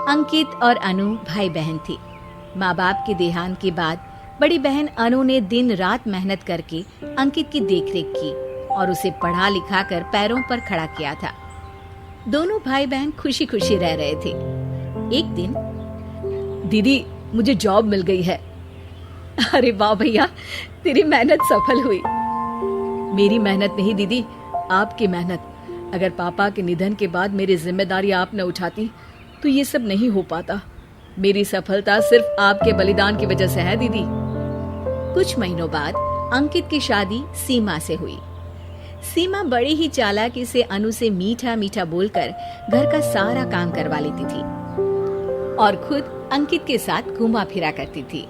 अंकित और अनु भाई बहन थे। माँ बाप के देहांत के बाद बड़ी बहन अनु ने दिन रात मेहनत करके अंकित की देखरेख की और उसे पढ़ा लिखा कर पैरों पर खड़ा किया था। दोनों भाई बहन खुशी खुशी रह रहे थे। एक दिन, दीदी मुझे जॉब मिल गई है। अरे वाह भैया, तेरी मेहनत सफल हुई। मेरी मेहनत नहीं दीदी, आपकी मेहनत। अगर पापा के निधन के बाद मेरी जिम्मेदारी आप न उठाती तो ये सब नहीं हो पाता। मेरी सफलता सिर्फ आपके बलिदान की वजह से है दीदी। कुछ महीनों बाद अंकित की शादी सीमा से हुई। सीमा बड़ी ही चालाकी से अनु से मीठा मीठा बोलकर घर का सारा काम करवा लेती थी और खुद अंकित के साथ घुमा फिरा करती थी।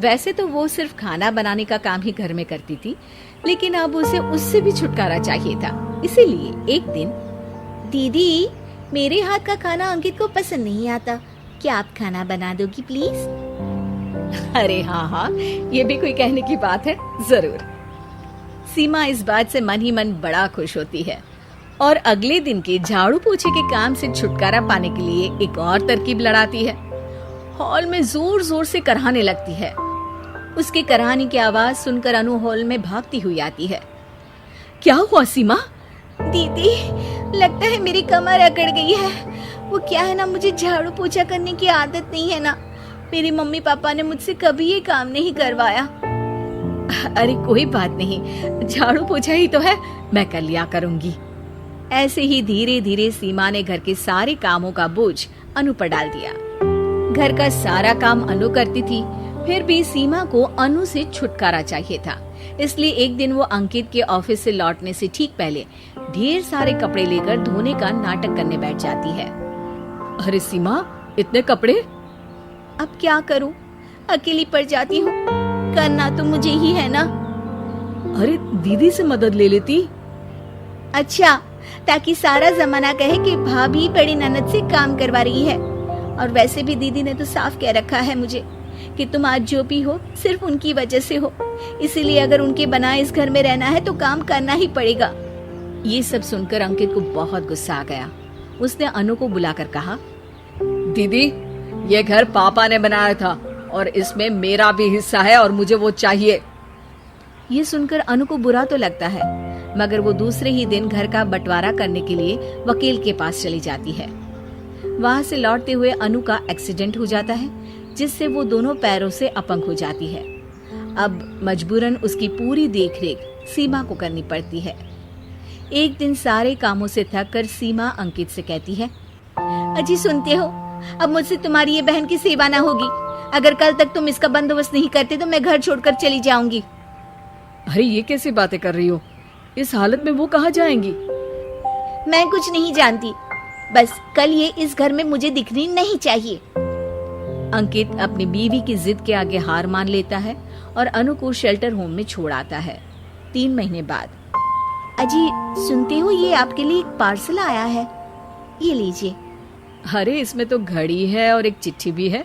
वैसे तो वो सिर्फ खाना बनाने का काम ही घर में करती थी, लेकिन अब उसे उससे भी छुटकारा चाहिए था। इसीलिए एक दिन, दीदी मेरे हाथ का खाना अंकित को पसंद नहीं आता, क्या आप खाना बना दोगी प्लीज? अरे हाँ, ये भी कोई कहने की बात है, जरूर। सीमा इस बात से मन ही मन बड़ा खुश होती है और अगले दिन के झाड़ू पोछे के काम से छुटकारा पाने के लिए एक और तरकीब लड़ाती है। हॉल में जोर जोर से कराहने लगती है। उसके कराहने की आवाज सुनकर अनु हॉल में भागती हुई आती है। क्या हुआ सीमा? दीदी लगता है मेरी कमर अकड़ गई है। वो क्या है ना, मुझे झाड़ू पोछा करने की आदत नहीं है ना। मेरी मम्मी पापा ने मुझसे कभी ये काम नहीं करवाया। अरे कोई बात नहीं, झाड़ू पोछा ही तो है, मैं कर लिया करूंगी। ऐसे ही धीरे धीरे सीमा ने घर के सारे कामों का बोझ अनु पर डाल दिया। घर का सारा काम अनु करती थी, फिर भी सीमा को अनु से छुटकारा चाहिए था। इसलिए एक दिन वो अंकित के ऑफिस से लौटने से ठीक पहले ढेर सारे कपड़े लेकर धोने का नाटक करने बैठ जाती है। अरे सीमा, इतने कपड़े? अब क्या करूं, अकेली पड़ जाती हूँ। करना तो मुझे ही है ना। अरे दीदी से मदद ले लेती। अच्छा, ताकि सारा जमाना कहे कि भाभी बड़ी ननद से काम करवा रही है। और वैसे भी दीदी ने तो साफ कह रखा है मुझे कि तुम आज जो भी हो सिर्फ उनकी वजह से हो, इसीलिए अगर उनके बनाए इस घर में रहना है तो काम करना ही पड़ेगा। ये सब सुनकर अंकित को बहुत गुस्सा आ गया। उसने अनु को बुलाकर कहा, दीदी ये घर पापा ने बनाया था और इसमें मेरा भी हिस्सा है और मुझे वो चाहिए। ये सुनकर अनु को बुरा तो लगता है, मगर वो दूसरे ही दिन घर का बंटवारा करने के लिए वकील के पास चली जाती है। वहां से लौटते हुए अनु का एक्सीडेंट हो जाता है, जिससे वो दोनों पैरों से अपंग हो जाती है। अब मजबूरन उसकी पूरी देखरेख सीमा को करनी पड़ती है। एक दिन सारे कामों से थक कर सीमा अंकित से कहती है, अजी सुनते हो, अब मुझसे तुम्हारी ये बहन की सेवा ना होगी। अगर कल तक तुम इसका बंदोबस्त नहीं करते तो मैं घर छोड़कर चली जाऊंगी। अरे ये कैसी बातें कर रही हो? इस हालत में वो कहाँ जाएंगी? मैं कुछ नहीं जानती, बस कल ये इस घर में मुझे दिखनी नहीं चाहिए। अंकित अपनी बीवी की जिद के आगे हार मान लेता है और अनु को शेल्टर होम में छोड़ आता है। 3 महीने बाद, अजी सुनते हो, ये आपके लिए एक पार्सल आया है, ये लीजिए। अरे इसमें तो घड़ी है और एक चिट्ठी भी है।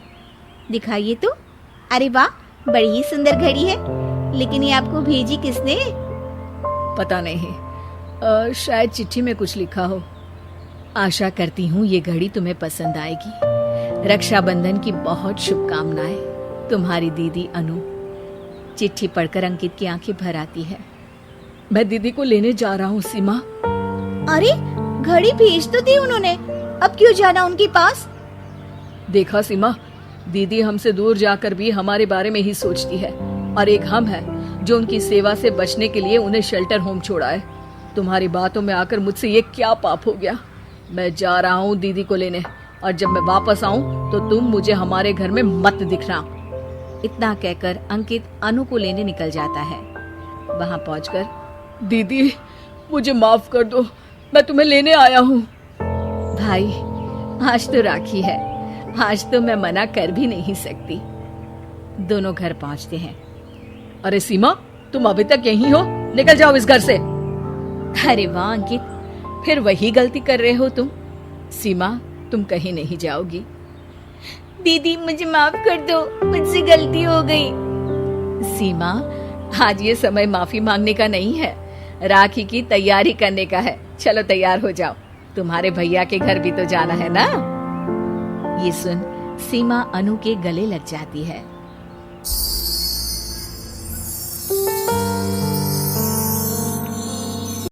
दिखाइए तो। अरे वाह, बड़ी ही सुंदर घड़ी है, लेकिन ये आपको भेजी किसने? पता नहीं, शायद चिट्ठी में कुछ लिखा हो। आशा करती हूँ ये घड़ी तुम्हें पसंद आएगी। रक्षाबंधन की बहुत शुभकामनाएं, तुम्हारी दीदी अनु। चिट्ठी पढ़कर अंकित की आंखें भर आती है। मैं दीदी को लेने जा रहा हूँ सीमा। अरे घड़ी भेज तो दी उन्होंने, अब क्यों जाना उनके पास? देखा सीमा, दीदी हमसे दूर जाकर भी हमारे बारे में ही सोचती है, और एक हम है जो उनकी सेवा से बचने के लिए उन्हें शेल्टर होम छोड़ा है। तुम्हारी बातों में आकर मुझसे ये क्या पाप हो गया? मैं जा रहा हूँ दीदी को लेने, और जब मैं वापस आऊँ तो तुम मुझे हमारे घर में मत दिखना। इतना कहकर अंकित अनु को लेने निकल जाता है। वहाँ पहुंचकर, दीदी मुझे माफ कर दो, मैं तुम्हें लेने आया हूँ। भाई आज तो राखी है, आज तो मैं मना कर भी नहीं सकती। दोनों घर पहुंचते हैं। अरे सीमा, तुम अभी तक यहीं हो? निकल जाओ इस घर से। अरे वाह अंकित, फिर वही गलती कर रहे हो तुम। सीमा, तुम कहीं नहीं जाओगी। दीदी मुझे माफ कर दो, मुझसे गलती हो गई। सीमा, आज ये समय माफी मांगने का नहीं है, राखी की तैयारी करने का है। चलो तैयार हो जाओ, तुम्हारे भैया के घर भी तो जाना है ना। ये सुन सीमा अनु के गले लग जाती है।